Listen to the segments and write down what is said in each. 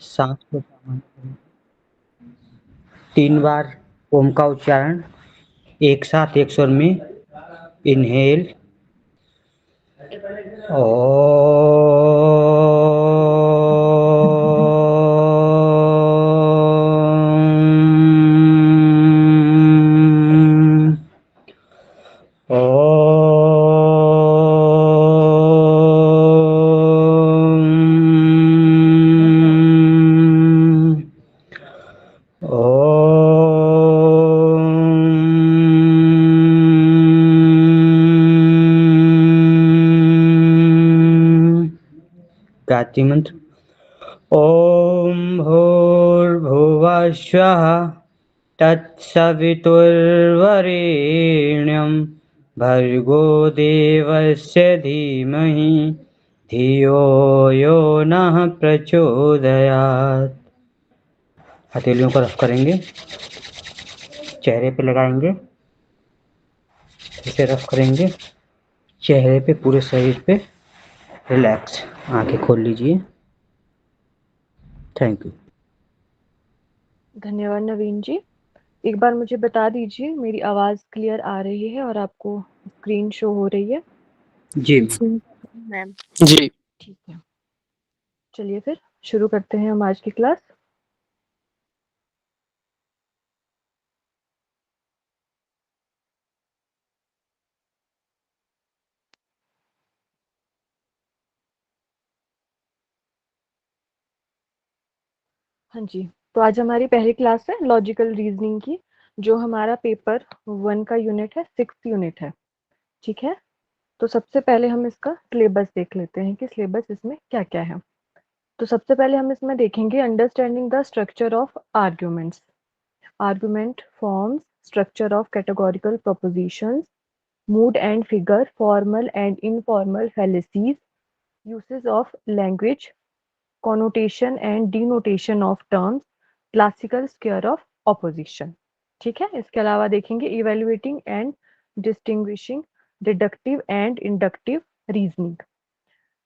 सांस को सामान्य करें। 3 बार ओम का उच्चारण एक साथ एक स्वर में। इनहेल गायत्री मंत्र। ओम भूर्भुवः स्वः तत्सवितुर्वरेण्यं भर्गो देवस्य धीमहि धियो यो नः प्रचोदयात्। हथेलियों को रफ करेंगे, चेहरे पे लगाएंगे, इसे रफ करेंगे, चेहरे पे, पूरे शरीर पे रिलैक्स। आंखें खोल लीजिए। Thank you. धन्यवाद नवीन जी। एक बार मुझे बता दीजिए मेरी आवाज क्लियर आ रही है और आपको स्क्रीन शो हो रही है? जी मैम। जी। ठीक है, चलिए फिर शुरू करते हैं हम आज की क्लास। हाँ जी, तो आज हमारी पहली क्लास है लॉजिकल रीजनिंग की, जो हमारा पेपर 1 का यूनिट है, 6th यूनिट है। ठीक है, तो सबसे पहले हम इसका सिलेबस देख लेते हैं कि सिलेबस इसमें क्या-क्या है। तो सबसे पहले हम इसमें देखेंगे understanding the structure of arguments. Argument forms structure of categorical propositions, mood and figure, formal and informal fallacies, uses of language, connotation and denotation of terms, classical square of opposition। ठीक है, इसके अलावा देखेंगे evaluating and distinguishing deductive and inductive reasoning,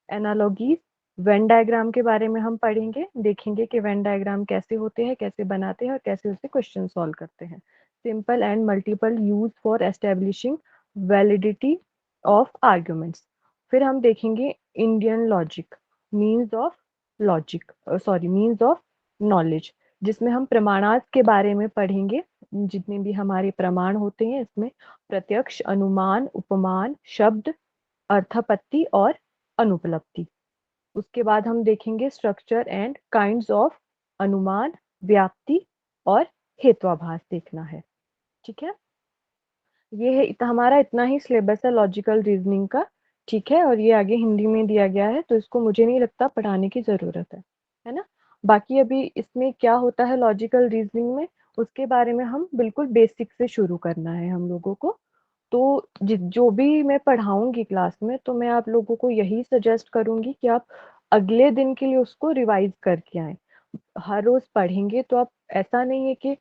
analogies, Venn diagram के बारे में हम पढ़ेंगे, देखेंगे कि वेन डायग्राम कैसे होते हैं, कैसे बनाते हैं और कैसे उससे क्वेश्चन सॉल्व करते हैं। Simple and multiple use for establishing validity of arguments. फिर हम देखेंगे Indian logic, means of logic, sorry means of knowledge, जिसमें हम प्रमाणार्थ के बारे में पढ़ेंगे। जितने भी हमारे प्रमाण होते हैं इसमें प्रत्यक्ष, अनुमान, उपमान, शब्द, अर्थापत्ति और अनुपलब्धि। उसके बाद हम देखेंगे स्ट्रक्चर एंड काइंड्स ऑफ अनुमान, व्याप्ति और हेत्वाभास देखना है। ठीक है, ये है हमारा इतना ही सिलेबस है लॉजिकल रीजनिंग का। ठीक है, और ये आगे हिंदी में दिया गया है, तो इसको मुझे नहीं लगता पढ़ाने की जरूरत है ना। बाकी अभी इसमें क्या होता है लॉजिकल रीजनिंग में, उसके बारे में हम बिल्कुल बेसिक से शुरू करना है हम लोगों को। तो जो भी मैं पढ़ाऊंगी क्लास में, तो मैं आप लोगों को यही सजेस्ट करूंगी कि आप अगले दिन के लिए उसको रिवाइज करके आए। हर रोज पढ़ेंगे तो आप, ऐसा नहीं है कि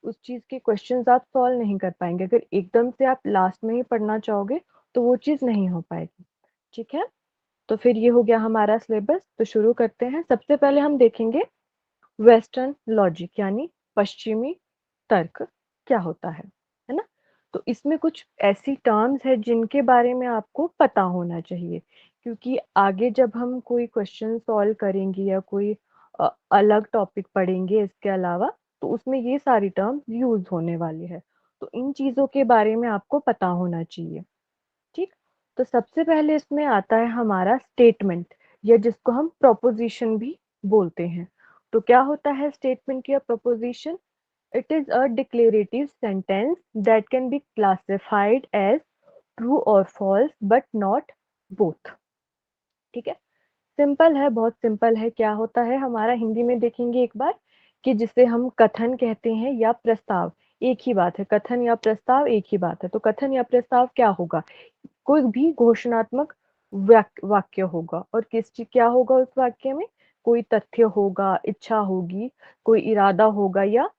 उस चीज के क्वेश्चंस आप सॉल्व नहीं कर पाएंगे। अगर एकदम से आप लास्ट में ही पढ़ना चाहोगे तो वो चीज नहीं हो पाएगी। ठीक है, तो फिर ये हो गया हमारा सिलेबस। तो शुरू करते हैं। सबसे पहले हम देखेंगे वेस्टर्न लॉजिक यानी पश्चिमी तर्क क्या होता है ना। तो इसमें कुछ ऐसी टर्म्स है जिनके बारे में आपको पता होना चाहिए, क्योंकि आगे जब हम कोई क्वेश्चन सॉल्व करेंगे या कोई अलग टॉपिक पढ़ेंगे इसके अलावा, तो उसमें ये सारी टर्म्स यूज होने वाली है। तो इन चीजों के बारे में आपको पता होना चाहिए। ठीक, तो सबसे पहले इसमें आता है हमारा स्टेटमेंट, या जिसको हम प्रोपोजिशन भी बोलते हैं। तो क्या होता है स्टेटमेंट या proposition? It is a declarative sentence that can be classified as true और फॉल्स बट नॉट बोथ। ठीक है, सिंपल है, बहुत सिंपल है। क्या होता है हमारा, हिंदी में देखेंगे एक बार, कि जिसे हम कथन कहते हैं या प्रस्ताव, एक ही बात है। कथन या प्रस्ताव एक ही बात है। तो कथन या प्रस्ताव क्या होगा? कोई भी घोषणात्मक वाक्य होगा, और किस चीज क्या होगा उस वाक्य में? कोई तथ्य होगा, इच्छा होगी, कोई इरादा होगा, या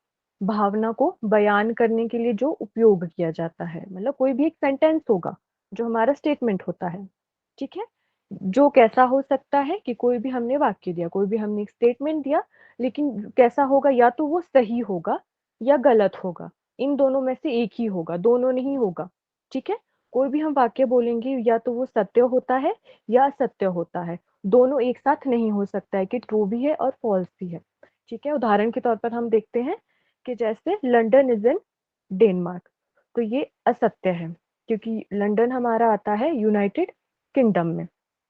भावना को बयान करने के लिए जो उपयोग किया जाता है। मतलब कोई भी एक सेंटेंस होगा जो हमारा स्टेटमेंट होता है। ठीक है, जो कैसा हो सकता है कि कोई भी हमने वाक्य दिया, कोई भी हमने एक स्टेटमेंट दिया, लेकिन कैसा होगा, या तो वो सही होगा या गलत होगा। इन दोनों में से एक ही होगा, दोनों नहीं होगा। ठीक है? कोई भी हम वाक्य बोलेंगे या तो वो सत्य होता है या असत्य होता है। दोनों एक साथ नहीं हो सकता है कि ट्रू भी है और फॉल्स भी है। ठीक है? उदाहरण के तौर पर हम देखते हैं कि जैसे लंदन इज़ इन डेनमार्क, तो ये असत्य है क्योंकि लंदन हमारा आता है यूनाइटेड किंगडम में।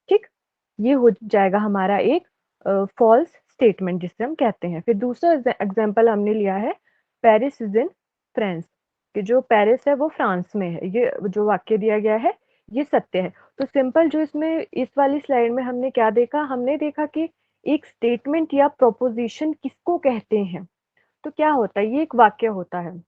ठीक? ये हो जाएगा हमारा एक फॉल्स स्टेटमेंट जिसे हम कहते हैं। फिर दूसरा एग्जांपल हमने लिया है पेरिस इज़ इन फ्रांस, कि जो पेरिस है वो फ्रांस में है। ये जो वाक्य दिया गया है ये सत्य है। तो सिंपल जो इसमें इस वाली स्लाइड में हमने क्या देखा? हमने देखा कि एक स्टेटमेंट या प्रोपोज़िशन किसको कहते हैं? तो क्या होता है? ये एक वाक्य होता है।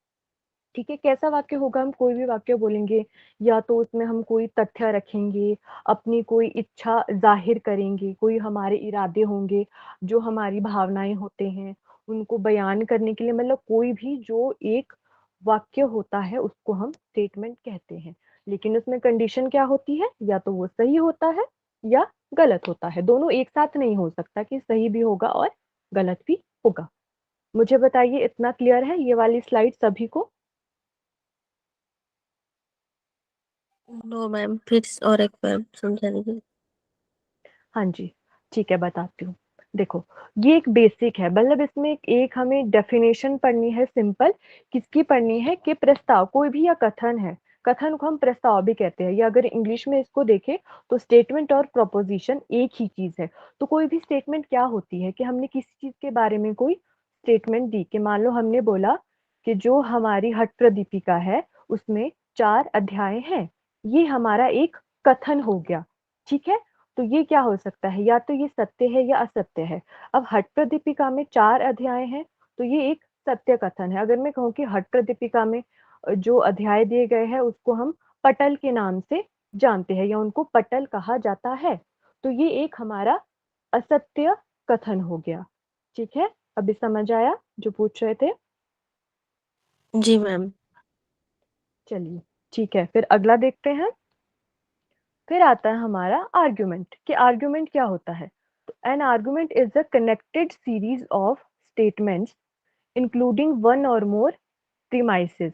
ठीक है? कैसा वाक्य होगा? हम कोई भी वाक्य बोलेंगे या तो उसमें हम कोई तथ्य रखेंगे, अपनी कोई इच्छा ज़ाहिर करेंगे, कोई हमारे इरादे होंगे, जो हमारी भावनाएँ होते हैं, उनको बयान करने के लिए, मतलब कोई भी जो एक वाक्य होता है उसको हम स्टेटमेंट कहते हैं। लेकिन उसमें कंडीशन क्या होती है? या तो वो सही होता है या गलत होता है। दोनों एक साथ नहीं हो सकता कि सही भी होगा और गलत भी होगा। मुझे बताइए इतना क्लियर है ये वाली स्लाइड सभी को? नो मैम, फिर और एक बार समझा दीजिए। हाँ जी, ठीक है बताती हूँ। देखो, ये एक बेसिक है, मतलब इसमें एक हमें डेफिनेशन पढ़नी है सिंपल। किसकी पढ़नी है? कि प्रस्ताव, कोई भी या कथन है, कथन को हम प्रस्ताव भी कहते हैं, या अगर इंग्लिश में इसको देखें तो स्टेटमेंट और प्रोपोज़िशन एक ही चीज़ है। तो कोई भी स्टेटमेंट क्या होती है कि हमने किसी चीज़ के बारे में कोई स्टेटमेंट दी, कि मान लो हमने बोला कि जो हमारी हटप्रदीपिका है उसमें 4 अध्याय हैं। ये हमारा एक कथन हो गया, ठीक है? तो ये क्या हो सकता है? या तो ये सत्य है या असत्य है। अब हटप्रदीपिका में 4 अध्याय हैं, तो ये एक सत्य कथन है। अगर मैं कहूँ कि हटप्रदीपिका में जो अध्याय दिए गए हैं उसको हम पटल के नाम से जानते हैं या उनको पटल कहा जाता है, तो ये एक हमारा असत्य कथन हो गया। ठीक है? अभी समझ आया जो पूछ रहे थे? जी मैम। चलिए, ठीक है, फिर अगला देखते हैं। फिर आता है हमारा आर्गुमेंट, कि आर्गुमेंट क्या होता है? तो an argument is a connected series of statements including one और मोर प्रीमाइसेस।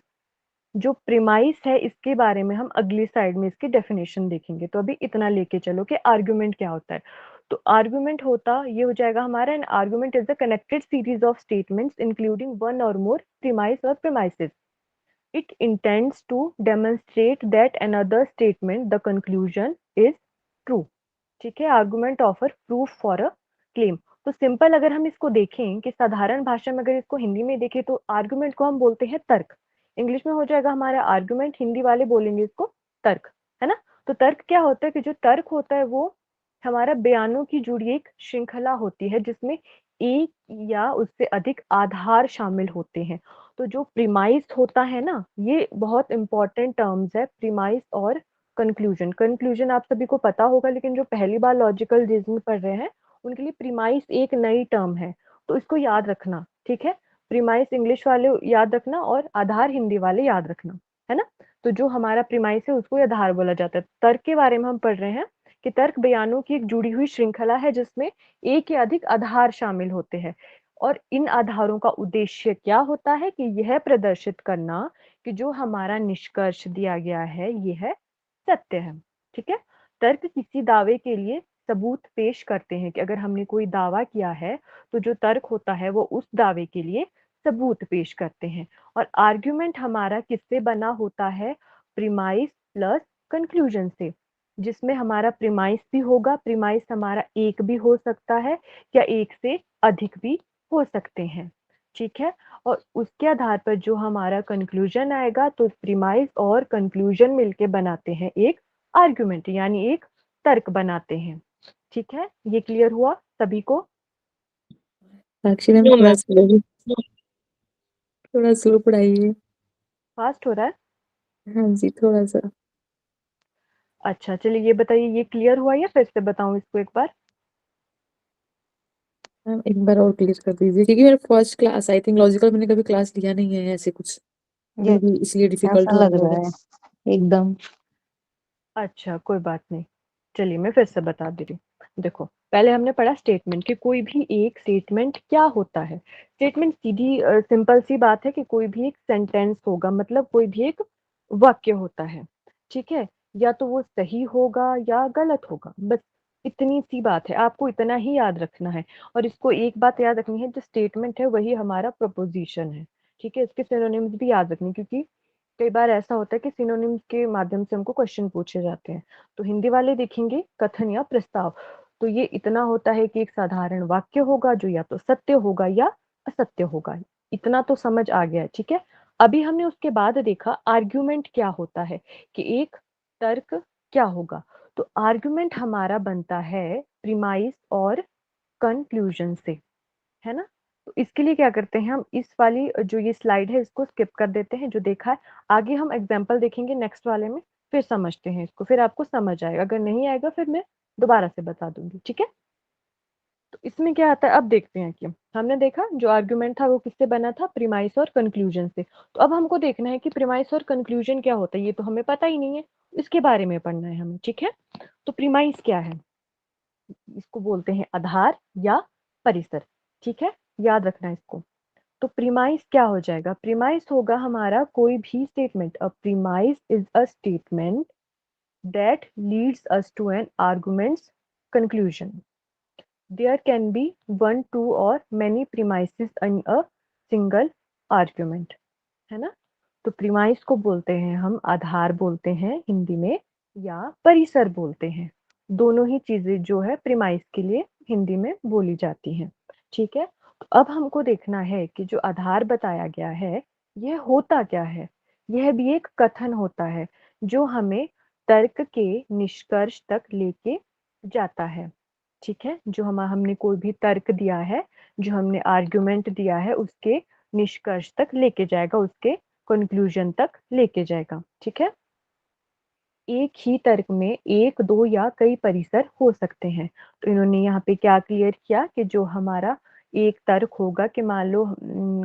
जो प्रीमाइस है इसके बारे में हम अगली साइड में इसकी डेफिनेशन देखेंगे, तो अभी इतना लेके चलो कि आर्गुमेंट क्या होता है। तो आर्गुमेंट होता ये हो जाएगा हमारा, an argument is a connected series of statements including one और मोर प्रीमाइस और premises. It intends to demonstrate that another statement, the conclusion, is true. ठीक है? Argument offer proof for a claim. तो सिंपल अगर हम इसको देखें कि साधारण भाषा में अगर इसको हिंदी में देखें तो आर्गुमेंट को हम बोलते हैं तर्क। इंग्लिश में हो जाएगा हमारा आर्गुमेंट, हिंदी वाले बोलेंगे इसको तर्क, है ना? तो तर्क क्या होता है? कि जो तर्क होता है वो हमारा बयानों की जुड़ी एक श्रृंखला होती है जिसमें एक या उससे अधिक आधार शामिल होते हैं। तो जो प्रीमाइस होता है ना, ये बहुत इंपॉर्टेंट टर्म्स है, प्रीमाइस और कंक्लूजन। कंक्लूजन आप सभी को पता होगा, लेकिन जो पहली बार लॉजिकल रीजनिंग पढ़ रहे हैं उनके लिए प्रीमाइस एक नई टर्म है, तो इसको याद रखना। ठीक है? प्रीमाइस इंग्लिश वाले याद रखना और आधार हिंदी वाले याद रखना, है ना? तो जो हमारा प्रीमाइस है उसको आधार बोला जाता है। तर्क के बारे में हम पढ़ रहे हैं कि तर्क बयानों की एक जुड़ी हुई श्रृंखला है जिसमें एक या अधिक आधार शामिल होते हैं, और इन आधारों का उद्देश्य क्या होता है? कि यह प्रदर्शित करना कि जो हमारा निष्कर्ष दिया गया है ये है सत्य है। ठीक है? तर्क किसी दावे के लिए सबूत पेश करते हैं, कि अगर हमने कोई दावा किया है तो जो तर्क होता है वो उस दावे के लिए सबूत पेश करते हैं। और आर्ग्यूमेंट हमारा किससे बना होता है? प्रीमाइस प्लस कंक्लूजन से, जिसमें हमारा प्रीमाइस भी होगा। प्रीमाइस हमारा एक भी हो सकता है या एक से अधिक भी हो सकते हैं। ठीक है? और उसके आधार पर जो हमारा कंक्लूजन आएगा, तो प्रीमाइस और कंक्लूजन मिलके बनाते हैं एक आर्गुमेंट, यानी एक तर्क बनाते हैं। ठीक है? ये क्लियर हुआ सभी को? साक्षी मैम थोड़ा स्लो पढ़ाइए। फास्ट हो रहा है? हाँ जी, थोड़ा सा। अच्छा, चलिए ये बताइए, ये क्लियर हुआ या फिर से बताऊं इसको एक बार? मैम एक बार और क्लियर कर दीजिए, क्योंकि मेरा first class, I think logical मैंने कभी क्लास लिया नहीं है ऐसे कुछ, ये मे बी इसलिए डिफिकल्ट ऐसा हो लग रहा रहा होगा। है एकदम। अच्छा, कोई बात नहीं। चलिए मैं फिर से बता दे रही हूँ। देखो, पहले हमने पढ़ा स्टेटमेंट कि कोई भी एक स्टेटमेंट क्या होता है। स्टेटमेंट सीधी सिंपल सी बात है कि कोई भी एक सेंटेंस होगा, मतलब कोई भी एक वाक्य होता है, ठीक है? या तो वो सही होगा या गलत होगा, बस इतनी सी बात है, आपको इतना ही याद रखना है। और इसको एक बात याद रखनी है, जो स्टेटमेंट है वही हमारा प्रपोजिशन है, ठीक है? इसके सिनोनिम्स भी याद रखनी, क्योंकि कई बार ऐसा होता है कि सिनोनिम्स के माध्यम से हमको क्वेश्चन पूछे जाते हैं। तो हिंदी वाले देखेंगे कथन या प्रस्ताव, तो ये इतना होता है कि एक साधारण वाक्य होगा जो या तो सत्य होगा या असत्य होगा। इतना तो समझ आ गया है, ठीक है? अभी हमने उसके बाद देखा आर्ग्यूमेंट क्या होता है, कि एक तर्क क्या होगा। तो आर्ग्यूमेंट हमारा बनता है प्रीमाइस और कंक्लूजन से, है ना? तो इसके लिए क्या करते हैं, हम इस वाली जो ये स्लाइड है इसको स्किप कर देते हैं जो देखा है। आगे हम एग्जांपल देखेंगे नेक्स्ट वाले में, फिर समझते हैं इसको, फिर आपको समझ आएगा। अगर नहीं आएगा फिर मैं दोबारा से बता दूंगी, ठीक है? तो इसमें क्या आता है, अब देखते हैं कि हमने देखा जो आर्गुमेंट था वो किससे बना था, प्रीमाइस और कंक्लूजन से। तो अब हमको देखना है कि प्रीमाइस और कंक्लूजन क्या होता है, ये तो हमें पता ही नहीं है, इसके बारे में पढ़ना है हमें, ठीक है? तो प्रीमाइस क्या है, इसको बोलते हैं आधार या परिसर, ठीक है? याद रखना इसको। तो प्रीमाइस क्या हो जाएगा, प्रीमाइस होगा हमारा कोई भी statement. A premise is a statement that leads us to an argument's conclusion. There can be one, two और many premises in a single argument, है ना? तो प्रीमाइस को बोलते हैं हम आधार बोलते हैं हिंदी में, या परिसर बोलते हैं। दोनों ही चीजें जो है प्रीमाइस के लिए हिंदी में बोली जाती हैं, ठीक है? तो अब हमको देखना है कि जो आधार बताया गया है यह होता क्या है। यह भी एक कथन होता है जो हमें तर्क के निष्कर्ष तक लेके जाता है, ठीक है? जो हमने कोई भी तर्क दिया है, जो हमने आर्गुमेंट दिया है, उसके निष्कर्ष तक लेके जाएगा, उसके कंक्लूजन तक लेके जाएगा, ठीक है? एक ही तर्क में एक, दो या कई परिसर हो सकते हैं। तो इन्होंने यहाँ पे क्या क्लियर किया कि जो हमारा एक तर्क होगा, कि मान लो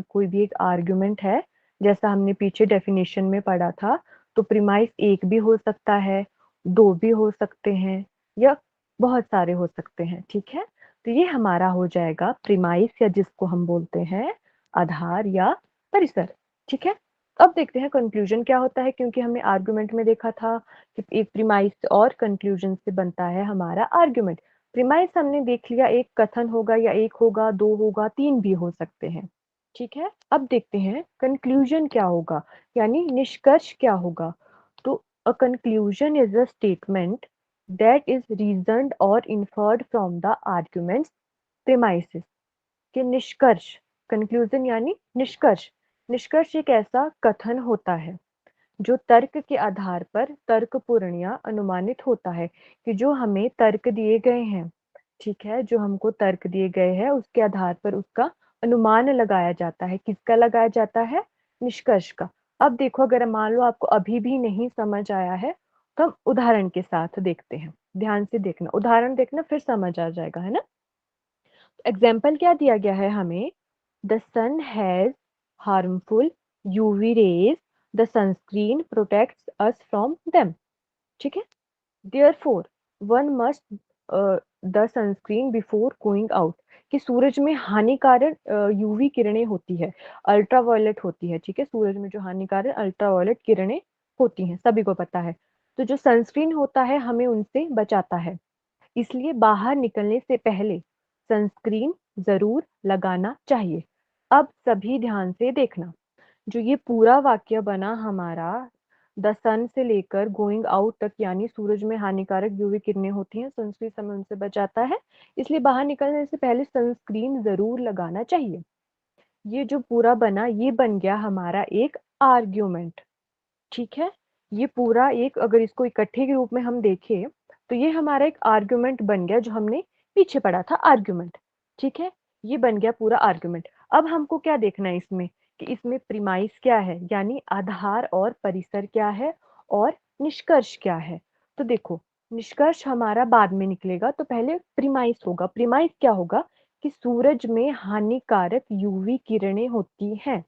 कोई भी एक आर्गुमेंट है, जैसा हमने पीछे डेफिनेशन में पढ़ा था, तो प्रीमाइस एक भी हो सकता है, दो भी हो सकते हैं, या बहुत सारे हो सकते हैं, ठीक है? तो ये हमारा हो जाएगा प्रीमाइस, या जिसको हम बोलते हैं आधार या परिसर, ठीक है? अब देखते हैं कंक्लूजन क्या होता है, क्योंकि हमने आर्गुमेंट में देखा था कि एक प्रीमाइस और कंक्लूजन से बनता है हमारा आर्गुमेंट। प्रीमाइस हमने देख लिया, एक कथन होगा, या एक होगा, दो होगा, तीन भी हो सकते हैं, ठीक है? अब देखते हैं कंक्लूजन क्या होगा, यानी निष्कर्ष क्या होगा। तो a conclusion is a statement that is reasoned और inferred from the argument's premises. कि निष्कर्ष, कंक्लूजन यानी निष्कर्ष। निष्कर्ष एक ऐसा कथन होता है जो तर्क के आधार पर तर्कपूर्ण या अनुमानित होता है, कि जो हमें तर्क दिए गए हैं, ठीक है? जो हमको तर्क दिए गए हैं उसके आधार पर उसका अनुमान लगाया जाता है। किसका लगाया जाता है, निष्कर्ष का। अब देखो, अगर मान लो आपको अभी भी नहीं समझ आया है, तो हम उदाहरण के साथ देखते हैं। ध्यान से देखना, उदाहरण देखना, फिर समझ आ जाएगा, है ना? एग्जाम्पल क्या दिया गया है हमें, the sun has harmful UV rays, the sunscreen protects us from them, ठीक है? Therefore one must the sunscreen before going out. कि सूरज में हानिकारक यूवी किरणें होती है, अल्ट्रावायलेट होती है, ठीक है? सूरज में जो हानिकारक अल्ट्रावायलेट किरणें होती हैं, सभी को पता है। तो जो सनस्क्रीन होता है हमें उनसे बचाता है, इसलिए बाहर निकलने से पहले सनस्क्रीन जरूर लगाना चाहिए। अब सभी ध्यान से देखना, जो ये पूरा वाक्य बना हमारा, द सन से लेकर गोइंग आउट तक, यानी सूरज में हानिकारक यूवी किरणें होती हैं, सनस्क्रीन हमें उनसे बचाता है, इसलिए बाहर निकलने से पहले सनस्क्रीन जरूर लगाना चाहिए। ये जो पूरा बना, ये बन गया हमारा एक आर्ग्यूमेंट, ठीक है? ये पूरा एक, अगर इसको इकट्ठे के रूप में हम देखें, तो ये हमारा एक आर्गुमेंट बन गया, जो हमने पीछे पढ़ा था आर्गुमेंट, ठीक है? ये बन गया पूरा आर्गुमेंट। अब हमको क्या देखना है इसमें, कि इसमें प्रीमाइस क्या है, यानी आधार, और परिसर क्या है, और निष्कर्ष क्या है। तो देखो, निष्कर्ष हमारा बाद में निकलेगा, तो पहले प्रीमाइस होगा। प्रीमाइस क्या होगा, कि सूरज में हानिकारक यूवी किरणें होती हैं।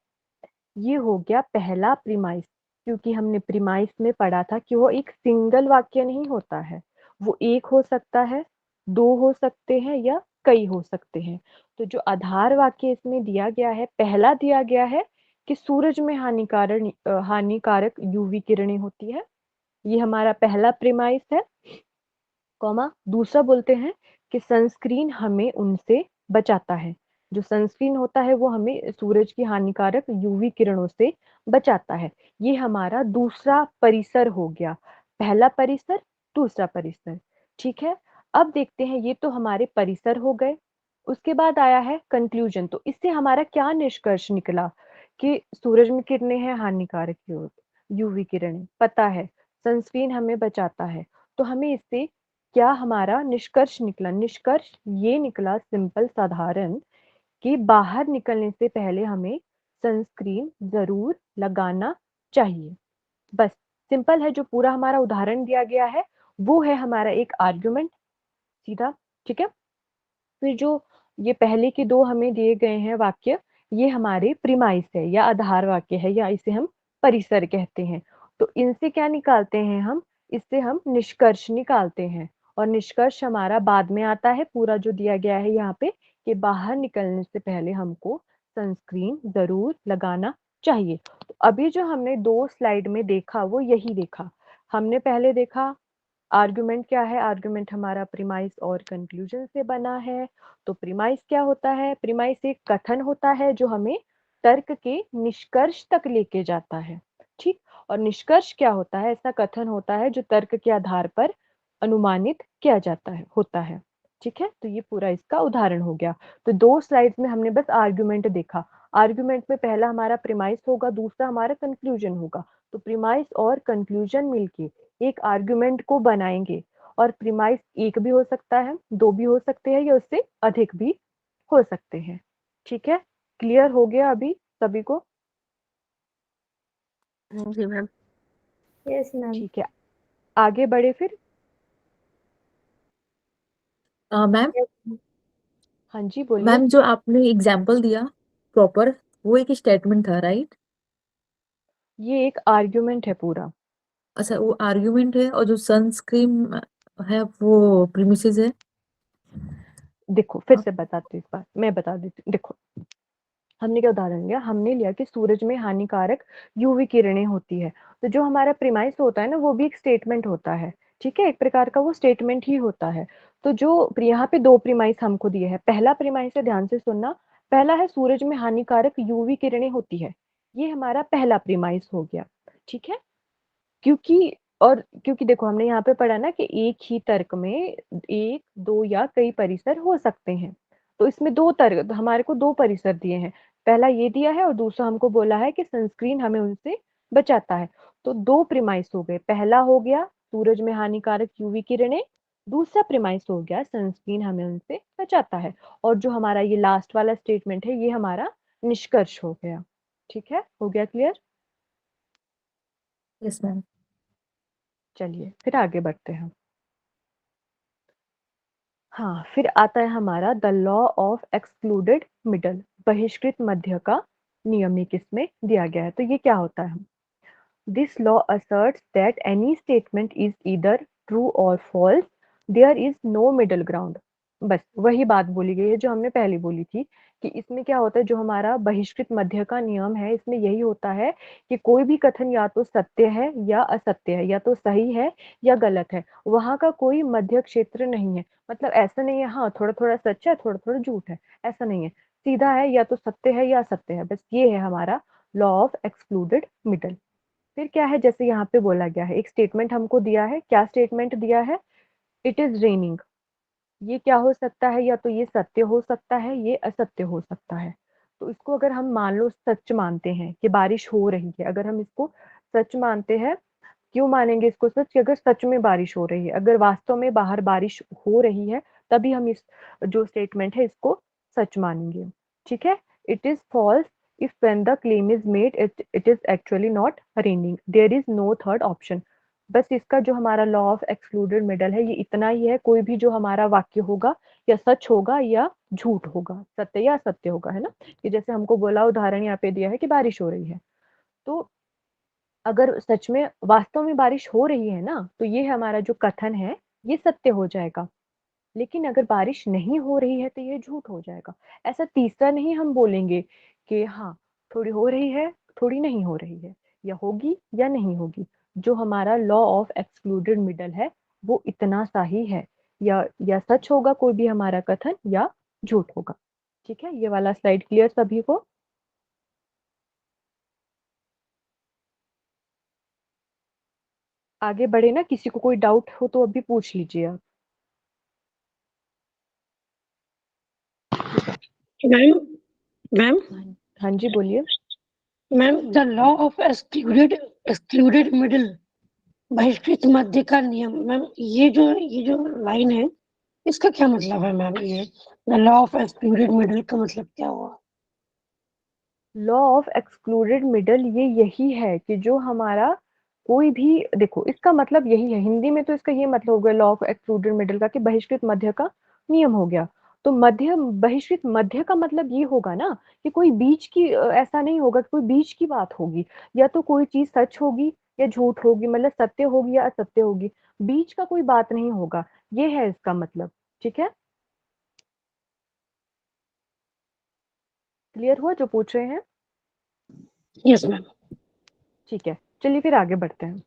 ये हो गया पहला प्रीमाइस, क्योंकि हमने प्रीमाइस में पढ़ा था कि वो एक सिंगल वाक्य नहीं होता है, वो एक हो सकता है, दो हो सकते हैं या कई हो सकते हैं। तो जो आधार वाक्य इसमें दिया गया है, पहला दिया गया है कि सूरज में हानिकारक यूवी किरणें होती है, ये हमारा पहला प्रीमाइस है। कॉमा दूसरा बोलते हैं कि सनस्क्रीन हमें उनसे बचाता है। जो सनस्क्रीन होता है वो हमें सूरज की हानिकारक यूवी किरणों से बचाता है। ये हमारा दूसरा परिसर हो गया। पहला परिसर, दूसरा परिसर। ठीक है, अब देखते हैं, ये तो हमारे परिसर हो गए। उसके बाद आया है कंक्लूजन। तो इससे हमारा क्या निष्कर्ष निकला कि सूरज में किरणें हैं हानिकारक यूवी किरणें, पता है सनस्क्रीन हमें बचाता है। तो हमें इससे क्या हमारा निष्कर्ष निकला? निष्कर्ष ये निकला सिंपल साधारण कि बाहर निकलने से पहले हमें सनस्क्रीन जरूर लगाना चाहिए। बस सिंपल है। जो पूरा हमारा उदाहरण दिया गया है वो है हमारा एक आर्गुमेंट सीधा। ठीक है, फिर जो ये पहले के दो हमें दिए गए हैं वाक्य, ये हमारे प्रीमाइस है या आधार वाक्य है या इसे हम परिसर कहते हैं। तो इनसे क्या निकालते हैं हम? इससे हम निष्कर्ष निकालते हैं, और निष्कर्ष हमारा बाद में आता है। पूरा जो दिया गया है यहाँ पे कि बाहर निकलने से पहले हमको सनस्क्रीन जरूर लगाना चाहिए। तो अभी जो हमने दो स्लाइड में देखा वो यही देखा। हमने पहले देखा आर्गुमेंट क्या है, आर्गुमेंट हमारा प्रीमाइस और कंक्लूजन से बना है। तो प्रीमाइस क्या होता है? प्रीमाइस एक कथन होता है जो हमें तर्क के निष्कर्ष तक लेके जाता है। ठीक, और निष्कर्ष क्या होता है? ऐसा कथन होता है जो तर्क के आधार पर अनुमानित किया जाता है, होता है। ठीक है, तो ये पूरा इसका उदाहरण हो गया। तो दो स्लाइड्स में हमने बस आर्गुमेंट देखा। आर्गुमेंट में पहला हमारा प्रीमाइस होगा, दूसरा हमारा कंक्लूजन होगा। तो प्रीमाइस और कंक्लूजन मिलके एक आर्गुमेंट को बनाएंगे। और प्रीमाइस एक भी हो सकता है, दो भी हो सकते हैं, या उससे अधिक भी हो सकते हैं। ठीक है, क्लियर हो गया अभी सभी को? जी मैम। Yes ma'am. ठीक है, आगे बढ़े फिर। मैम, हाँ जी बोलिए। मैम जो आपने एग्जाम्पल दिया प्रॉपर, वो एक स्टेटमेंट था, राइट? ये एक आर्गुमेंट है पूरा। अच्छा, वो आर्ग्यूमेंट है, और जो सनस्क्रीन है वो प्रीमिसेस है। देखो फिर से बताती हूँ, इस बार मैं बता देती हूँ। देखो हमने क्या उदाहरण लिया? हमने लिया कि सूरज में हानिकारक यूवी किरणें होती है। तो जो हमारा प्रीमाइस होता है ना, वो भी एक स्टेटमेंट होता है। ठीक है, एक प्रकार का वो स्टेटमेंट ही होता है। तो जो यहाँ पे दो प्रीमाइस हमको दिए हैं, पहला प्रीमाइस है, ध्यान से सुनना। पहला है सूरज में हानिकारक यूवी किरणें होती है, ये हमारा पहला प्रीमाइस हो गया। ठीक है, क्योंकि क्योंकि देखो हमने यहाँ पे पढ़ा ना कि एक ही तर्क में एक, दो या कई परिसर हो सकते हैं। तो इसमें दो तर्क, हमारे को दो परिसर दिए हैं। पहला ये दिया है और दूसरा हमको बोला है कि सनस्क्रीन हमें उनसे बचाता है। तो दो प्रीमाइस हो गए। पहला हो गया सूरज में हानिकारक यूवी किरणें, दूसरा प्रीमाइस हो गया सनस्क्रीन हमें उनसे बचाता है। और जो हमारा ये लास्ट वाला स्टेटमेंट है ये हमारा निष्कर्ष हो गया। ठीक है, हो गया क्लियर? Yes ma'am. चलिए फिर आगे बढ़ते हैं। हाँ, फिर आता है हमारा the law of excluded middle, बहिष्कृत मध्य का नियम एक इसमें दिया गया है। तो ये क्या होता है? This law asserts that any statement is either true or false, there is no middle ground। बस वही बात बोली गई है जो हमने पहले बोली थी कि इसमें क्या होता है, जो हमारा बहिष्कृत मध्य का नियम है इसमें यही होता है कि कोई भी कथन या तो सत्य है या असत्य है, या तो सही है या गलत है। वहां का कोई मध्य क्षेत्र नहीं है। मतलब ऐसा नहीं है हाँ थोड़ा थोड़ा सच है थोड़ा थोड़ा झूठ है, ऐसा नहीं है। सीधा है, या तो सत्य है या असत्य है, बस ये है हमारा लॉ ऑफ एक्सक्लूडेड मिडल। फिर क्या है, जैसे यहाँ पे बोला गया है, एक स्टेटमेंट हमको दिया है। क्या स्टेटमेंट दिया है? It is raining. ये क्या हो सकता है? या तो ये सत्य हो सकता है, ये असत्य हो सकता है। तो इसको अगर हम मान लो सच मानते हैं कि बारिश हो रही है, अगर हम इसको सच मानते हैं, क्यों मानेंगे इसको सच? कि अगर सच में बारिश हो रही है, अगर वास्तव में बाहर बारिश हो रही है, तभी हम इस जो स्टेटमेंट है इसको सच मानेंगे। ठीक है, it is false if when the claim is made it is actually not raining, there is no third option। बस इसका जो हमारा लॉ ऑफ एक्सक्लूडेड मिडल है ये इतना ही है। कोई भी जो हमारा वाक्य होगा या सच होगा या झूठ होगा, सत्य या असत्य होगा, है ना। कि जैसे हमको बोला, उदाहरण यहाँ पे दिया है कि बारिश हो रही है, तो अगर सच में वास्तव में बारिश हो रही है ना, तो ये हमारा जो कथन है ये सत्य हो जाएगा। लेकिन अगर बारिश नहीं हो रही है तो ये झूठ हो जाएगा। ऐसा तीसरा नहीं हम बोलेंगे कि हाँ, थोड़ी हो रही है, थोड़ी नहीं हो रही है, या होगी या नहीं होगी। जो हमारा लॉ ऑफ एक्सक्लूडेड मिडल है वो इतना सा ही है, या सच होगा कोई भी हमारा कथन या झूठ होगा। ठीक है, ये वाला स्लाइड क्लियर सभी को? आगे बढ़े ना, किसी को कोई डाउट हो तो अभी पूछ लीजिए आप। मैम मैम हाँ जी, बोलिए। Ma'am the law of excluded middle, बहिष्कृत मध्य का नियम। मैम ये जो लाइन है इसका क्या मतलब है मैम? ये the law of excluded middle का मतलब क्या हुआ? लॉ ऑफ एक्सक्लूडेड मिडल ये यही है कि जो हमारा कोई भी, देखो इसका मतलब यही है, हिंदी में तो इसका ये मतलब हो गया लॉ ऑफ एक्सक्लूडेड मिडल का कि बहिष्कृत मध्य का नियम हो गया। तो मध्य, बहिष्कृत मध्य का मतलब ये होगा ना कि कोई बीच की, ऐसा नहीं होगा कि कोई बीच की बात होगी, या तो कोई चीज सच होगी या झूठ होगी, मतलब सत्य होगी या असत्य होगी, बीच का कोई बात नहीं होगा। ये है इसका मतलब। ठीक है, क्लियर हुआ जो पूछ रहे हैं? Yes ma'am. ठीक है, चलिए फिर आगे बढ़ते हैं।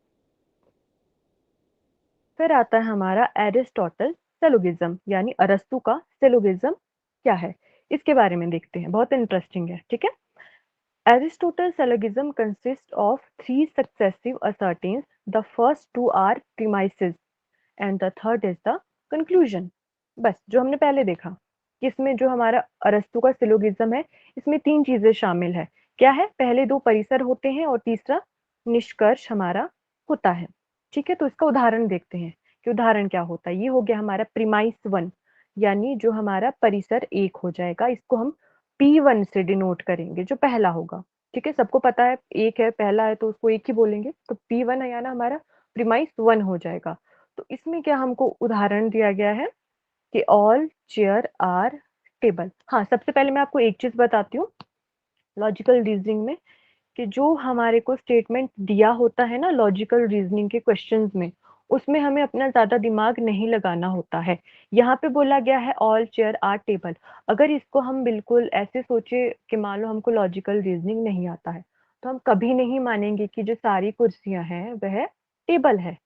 फिर आता है हमारा एरिस्टोटल सिलोगिज्म, यानी अरस्तु का सिलोगिज्म क्या है, इसके बारे में देखते हैं, बहुत इंटरेस्टिंग है। ठीक है, Aristotle syllogism consist of 3 successive assertions. The first 2 are premises and the third is the conclusion. बस जो हमने पहले देखा कि इसमें जो हमारा अरस्तु का सिलोगिज्म है, इसमें 3 चीजें शामिल है। क्या है? पहले 2 परिसर होते हैं और तीसरा निष्कर्ष हमारा होता है। ठीक है, तो इसका उदाहरण देखते हैं कि उदाहरण क्या होता है। ये हो गया हमारा प्रीमाइस 1, यानी जो हमारा परिसर 1 हो जाएगा, इसको हम P1 से डिनोट करेंगे, जो पहला होगा। ठीक है, सबको पता है 1 है, पहला है तो उसको 1 ही बोलेंगे, तो P1 है यानी हमारा प्रीमाइस 1 हो जाएगा। तो इसमें क्या हमको उदाहरण दिया गया है कि ऑल चेयर आर टेबल। हाँ, सबसे पहले मैं आपको एक चीज बताती हूँ लॉजिकल रीजनिंग में, कि जो हमारे को स्टेटमेंट दिया होता है ना लॉजिकल रीजनिंग के क्वेश्चंस में, उसमें हमें अपना ज्यादा दिमाग नहीं लगाना होता है। यहाँ पे बोला गया है ऑल चेयर आर टेबल। अगर इसको हम बिल्कुल ऐसे सोचे कि मान लो हमको लॉजिकल रीजनिंग नहीं आता है, तो हम कभी नहीं मानेंगे कि जो सारी कुर्सियां हैं वह टेबल है।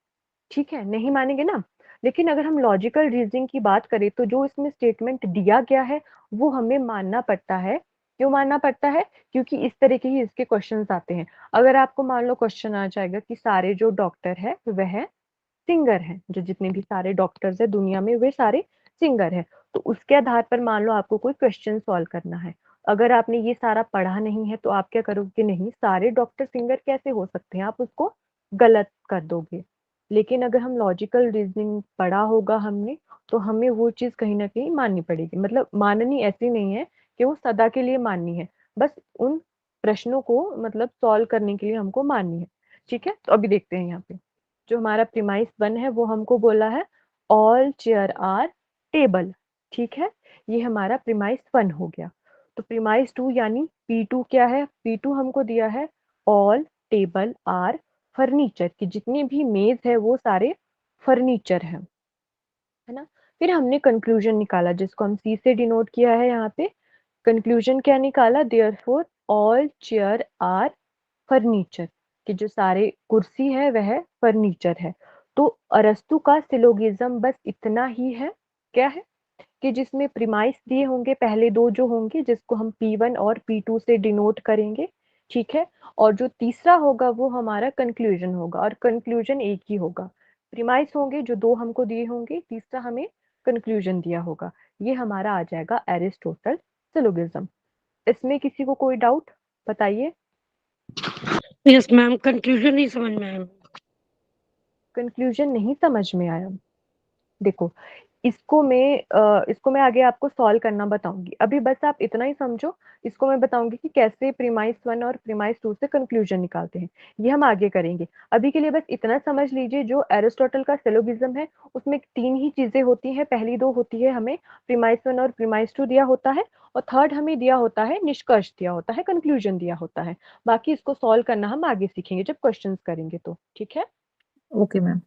ठीक है, नहीं मानेंगे ना। लेकिन अगर हम लॉजिकल रीजनिंग की बात करें तो जो इसमें स्टेटमेंट दिया गया है वो हमें मानना पड़ता है। क्यों मानना पड़ता है? क्योंकि इस तरह के ही इसके क्वेश्चंस आते हैं। अगर आपको मान लो क्वेश्चन आ जाएगा कि सारे जो डॉक्टर है वह सिंगर हैं, जो जितने भी सारे डॉक्टर्स है दुनिया में वे सारे सिंगर हैं, तो उसके आधार पर मान लो आपको कोई क्वेश्चन सॉल्व करना है। अगर आपने ये सारा पढ़ा नहीं है तो आप क्या करोगे, नहीं सारे डॉक्टर सिंगर कैसे हो सकते हैं, आप उसको गलत कर दोगे। लेकिन अगर हम लॉजिकल रीजनिंग पढ़ा होगा हमने, तो हमें वो चीज कहीं ना कहीं माननी पड़ेगी। मतलब माननी ऐसी नहीं है कि वो सदा के लिए माननी है, बस उन प्रश्नों को मतलब सॉल्व करने के लिए हमको माननी है। ठीक है, तो अभी देखते हैं यहाँ पे जो हमारा प्रीमाइस 1 है वो हमको बोला है ऑल चेयर आर टेबल। ठीक है, ये हमारा प्रीमाइस 1 हो गया। तो प्रीमाइस 2 यानी P2 क्या है? P2 हमको दिया है ऑल टेबल आर फर्नीचर, कि जितने भी मेज है वो सारे फर्नीचर हैं, है ना। फिर हमने कंक्लूजन निकाला जिसको हम C से डिनोट किया है यहाँ पे। कंक्लूजन क्या निकाला? Therefore all chair are furniture, कि जो सारे कुर्सी है वह फर्नीचर है। तो अरस्तु का सिलोगिज्म बस इतना ही है। क्या है? कि जिसमें प्रीमाइस दिए होंगे पहले 2 जो होंगे, जिसको हम P1 और P2 से डिनोट करेंगे। ठीक है, और जो तीसरा होगा वो हमारा कंक्लूजन होगा, और कंक्लूजन एक ही होगा। प्रीमाइस होंगे जो 2 हमको दिए होंगे, तीसरा हमें कंक्लूजन दिया होगा। ये हमारा आ जाएगा एरिस्टोटल सिलोगिज्म। इसमें किसी को कोई डाउट बताइए? यस मैम, कंक्लूजन नहीं समझ में आया। कंक्लूजन नहीं समझ में आया? देखो, इसको मैं आगे आपको सॉल्व करना बताऊंगी, अभी बस आप इतना ही समझो। इसको मैं बताऊंगी कि कैसे प्रीमाइस 1 और प्रीमाइस 2 से कंक्लूजन निकालते हैं, ये हम आगे करेंगे। अभी के लिए बस इतना समझ लीजिए, जो एरिस्टोटल का सिलोगिज्म है उसमें 3 ही चीजें होती हैं। पहली 2 होती है हमें प्रीमाइस 1 और प्रीमाइस 2 दिया होता है, और थर्ड हमें दिया होता है निष्कर्ष दिया होता है, कंक्लूजन दिया होता है। बाकी इसको सॉल्व करना हम आगे सीखेंगे जब क्वेश्चंस करेंगे तो। ठीक है, ओके मैम।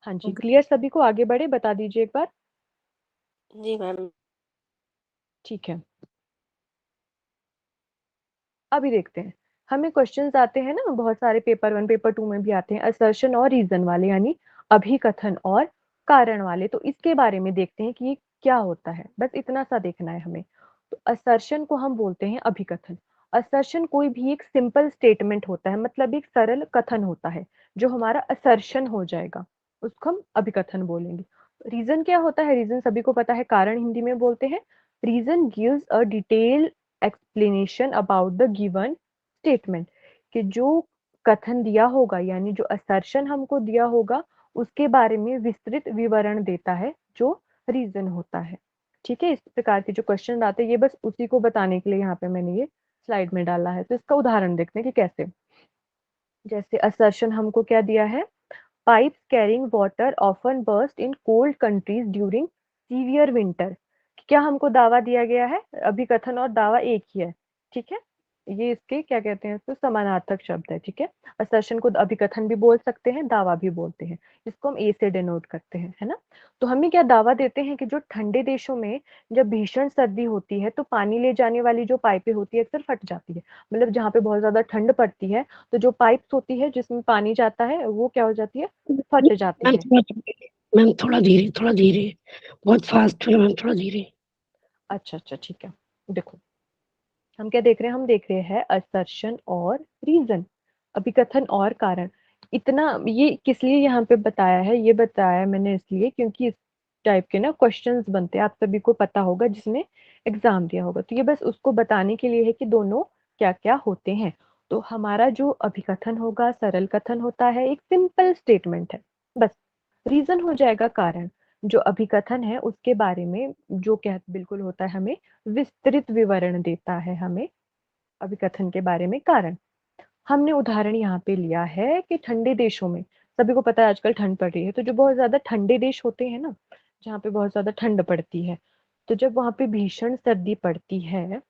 हाँ जी, ओके। क्लियर सभी को? आगे बढ़े, बता दीजिए एक बार। जी मैम। ठीक है, अभी देखते हैं। हमें क्वेश्चंस आते हैं ना बहुत सारे, पेपर 1 पेपर 2 में भी आते हैं, असर्शन और रीजन वाले, यानी अभिकथन और कारण वाले। तो इसके बारे में देखते हैं कि ये क्या होता है, बस इतना सा देखना है हमें। तो असर्शन को हम बोलते हैं अभिकथन। असर्शन कोई भी एक सिंपल स्टेटमेंट होता है, मतलब एक सरल कथन होता है जो हमारा असर्शन हो जाएगा, उसको हम अभिकथन बोलेंगे। रीजन क्या होता है? रीजन सभी को पता है, कारण हिंदी में बोलते हैं। Reason gives a detail explanation about the given statement, कि जो कथन दिया होगा यानी जो असर्शन हमको दिया होगा उसके बारे में विस्तृत विवरण देता है, जो रीजन होता है। ठीक है, इस प्रकार के जो क्वेश्चन आते हैं ये बस उसी को बताने के लिए यहाँ पे मैंने ये स्लाइड में डाला है। तो इसका उदाहरण देखते हैं कि कैसे। जैसे असर्शन हमको क्या दिया है, pipes carrying water often burst in cold countries during severe winter. क्या हमको दावा दिया गया है? अभिकथन और दावा एक ही है। ठीक है, ये इसके क्या कहते हैं, इसको समानार्थक शब्द है। ठीक है, असर्शन को अभिकथन भी बोल सकते हैं, दावा भी बोलते हैं। इसको हम ए से डिनोट करते हैं, है ना। तो हमें क्या दावा देते हैं कि जो ठंडे देशों में जब भीषण सर्दी होती है तो पानी ले जाने वाली जो पाइपें होती है अक्सर फट जाती है। मतलब जहाँ पे बहुत ज्यादा ठंड पड़ती है तो जो पाइप्स होती है जिसमें पानी जाता है वो क्या हो जाती है, फट जाती मैम है। मैम थोड़ा धीरे, बहुत फास्ट है मैम, थोड़ा धीरे। अच्छा अच्छा, ठीक है। देखो हम क्या देख रहे हैं, हम देख रहे हैं असर्शन और रीजन, अभिकथन और कारण। इतना ये किस लिए यहाँ पे बताया है, ये बताया मैंने इसलिए क्योंकि इस टाइप के ना क्वेश्चंस बनते हैं, आप सभी को पता होगा जिसने एग्जाम दिया होगा। तो ये बस उसको बताने के लिए है कि दोनों क्या क्या होते हैं। तो हमारा जो अभिकथन होगा सरल कथन होता है, एक सिंपल स्टेटमेंट है बस। रीजन हो जाएगा कारण। जो अभिकथन है उसके बारे में जो क्या बिल्कुल होता है, हमें विस्तृत विवरण देता है हमें अभिकथन के बारे में कारण। हमने उदाहरण यहाँ पे लिया है कि ठंडे देशों में, सभी को पता है आजकल ठंड पड़ रही है, तो जो बहुत ज्यादा ठंडे देश होते हैं ना, जहाँ पे बहुत ज्यादा ठंड पड़ती है, तो जब वहां पे भीषण सर्दी पड़ती है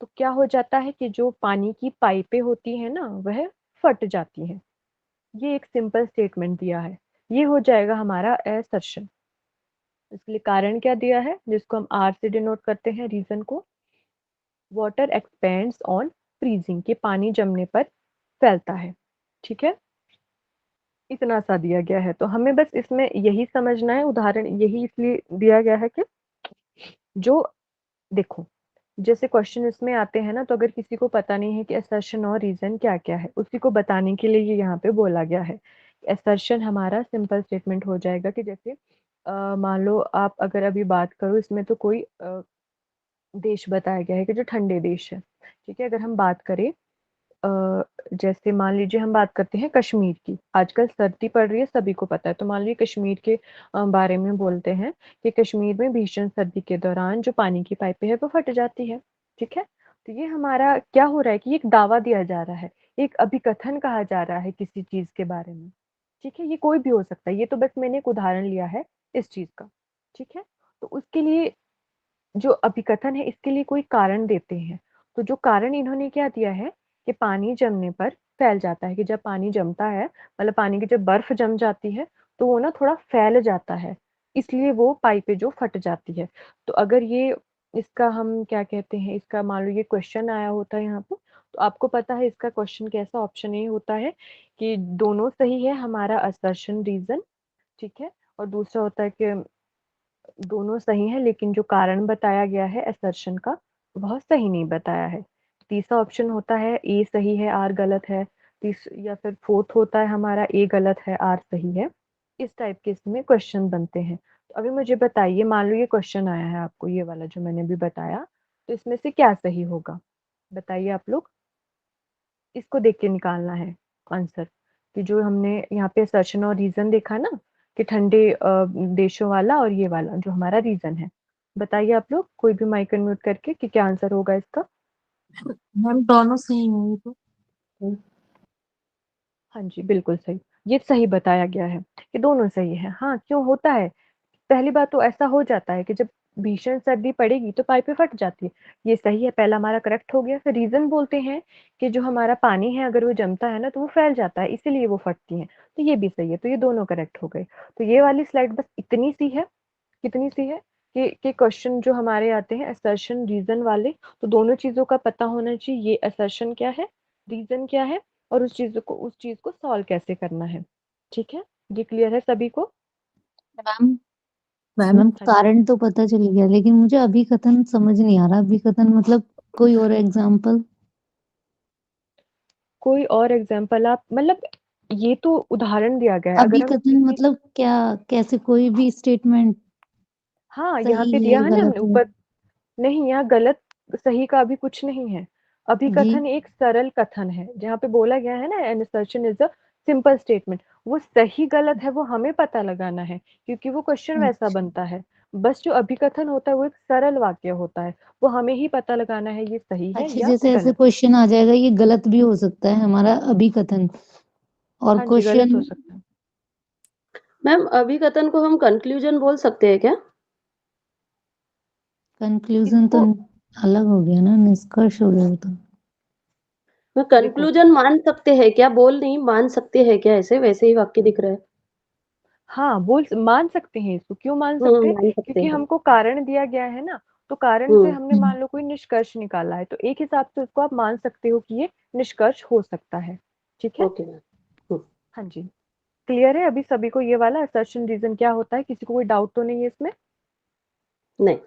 तो क्या हो जाता है कि जो पानी की पाइपें होती है ना वह फट जाती हैं। ये एक सिंपल स्टेटमेंट दिया है, ये हो जाएगा हमारा असर्शन। इसके लिए कारण क्या दिया है, जिसको हम आर से डिनोट करते हैं रीजन को, वाटर एक्सपेंड्स ऑन फ्रीजिंग, के पानी जमने पर फैलता है। ठीक है, इतना सा दिया गया है। तो हमें बस इसमें यही समझना है, उदाहरण यही इसलिए दिया गया है कि जो देखो जैसे क्वेश्चन इसमें आते हैं ना, तो अगर किसी को पता नहीं है कि असर्शन और रीजन क्या क्या है, उसी को बताने के लिए ये यहाँ पे बोला गया है। असर्शन हमारा सिंपल स्टेटमेंट हो जाएगा कि जैसे मान लो आप अगर अभी बात करो, इसमें तो कोई देश बताया गया है कि जो ठंडे देश है। ठीक है, अगर हम बात करें अ, जैसे मान लीजिए हम बात करते हैं कश्मीर की, आजकल सर्दी पड़ रही है सभी को पता है, तो मान लीजिए कश्मीर के बारे में बोलते हैं कि कश्मीर में भीषण सर्दी के दौरान जो पानी की पाइपें है वो फट जाती है। ठीक है, तो ये हमारा क्या हो रहा है कि एक दावा दिया जा रहा है, एक अभिकथन कहा जा रहा है किसी चीज के बारे में। ठीक है, ये कोई भी हो सकता है, ये तो बस मैंने एक उदाहरण लिया है इस चीज का। ठीक है, तो उसके लिए जो अभिकथन है इसके लिए कोई कारण देते हैं। तो जो कारण इन्होंने क्या दिया है कि पानी जमने पर फैल जाता है, कि जब पानी जमता है मतलब पानी की जब बर्फ जम जाती है तो वो ना थोड़ा फैल जाता है, इसलिए वो पाइपें जो फट जाती है। तो अगर ये इसका हम क्या कहते हैं, इसका मान लो ये क्वेश्चन आया होता है यहाँ पे, तो आपको पता है इसका क्वेश्चन कैसा, ऑप्शन ए होता है कि दोनों सही है हमारा असर्शन रीजन। ठीक है, और दूसरा होता है कि दोनों सही है लेकिन जो कारण बताया गया है असर्शन का वह सही नहीं बताया है। तीसरा ऑप्शन होता है ए सही है आर गलत है। तीस या फिर फोर्थ होता है हमारा ए गलत है आर सही है। इस टाइप के इसमें क्वेश्चन बनते हैं। तो अभी मुझे बताइए, मान लो ये क्वेश्चन आया है आपको, ये वाला जो मैंने अभी बताया, तो इसमें से क्या सही होगा, बताइए आप लोग। इसको देख के निकालना है आंसर, कि जो हमने यहाँ पे असर्शन और रीजन देखा ना, कि ठंडे देशों वाला और ये वाला जो हमारा रीजन है। बताइए आप लोग कोई भी माइक अनम्यूट करके कि क्या आंसर होगा इसका। मैम दोनों सही हैं ये तो। हाँ जी, बिल्कुल सही, ये सही बताया गया है कि दोनों सही है। हाँ, क्यों होता है, पहली बात तो ऐसा हो जाता है कि जब भीषण सर्दी पड़ेगी तो पाइपें फट जाती है, ये सही है, पहला हमारा करेक्ट हो गया। फिर रीजन बोलते हैं कि जो हमारा पानी है अगर वो जमता है ना तो वो फैल जाता है, इसीलिए वो फटती हैं। तो ये भी सही है, तो ये दोनों करेक्ट हो गए। तो ये वाली स्लाइड बस इतनी सी है, कितनी सी है कि क्वेश्चन जो हमारे आते हैं असर्शन रीजन वाले, तो दोनों चीजों का पता होना चाहिए, ये असर्शन क्या है, रीजन क्या है, और उस चीज को सॉल्व कैसे करना है। ठीक है, ये क्लियर है सभी को? मैम मैम मैम हाँ जी। कारण तो पता चल गया, लेकिन मुझे अभिकथन समझ नहीं आ रहा। अभिकथन मतलब कोई और एग्जाम्पल? कोई और एग्जाम्पल आप मतलब, ये तो उदाहरण दिया गया है, अगर हम अभिकथन किसी, मतलब क्या? कैसे कोई भी स्टेटमेंट हाँ यहाँ सही पे है दिया है ना हमने गलत है? ऊपर, नहीं यहाँ गलत सही का अभी कुछ नहीं है। जी अभिकथन एक सरल कथन है, जहाँ पे बोला गया है ना an assertion is a simple statement, वो सही गलत है वो हमें पता लगाना है, क्योंकि वो क्वेश्चन वैसा अच्छा बनता है। बस जो अभिकथन होता है वो एक सरल वाक्य होता है, वो हमें ही पता लगाना है ये सही है अच्छा, या जैसे ऐसे गलत। क्वेश्चन आ जाएगा ये गलत भी हो सकता है हमारा अभिकथन, और हाँ जी, गलत हो क्वेश्चन सकता है। मैम अभिकथन को हम कंक्लूजन बोल सकते हैं क्या? कंक्लूजन तो इसको अलग हो गया ना, निष्कर्ष हो गया वो तो। मैं देखो, कंक्लूजन मान सकते हैं क्या? बोल नहीं मान सकते हैं क्या? ऐसे वैसे ही वाक्य दिख रहा है। हाँ बोल मान सकते हैं इसको, क्यों मान सकते हैं, मान सकते क्योंकि हैं। हमको कारण दिया गया है ना, तो कारण से हमने मान लो कोई निष्कर्ष निकाला है, तो एक हिसाब से उसको आप मान सकते हो कि ये निष्कर्ष हो सकता है। ठीक है, ओके मैम। हाँ जी, क्लियर है अभी सभी को ये वाला असर्शन रीजन क्या होता है? किसी को कोई डाउट तो नहीं है इसमें? नहीं।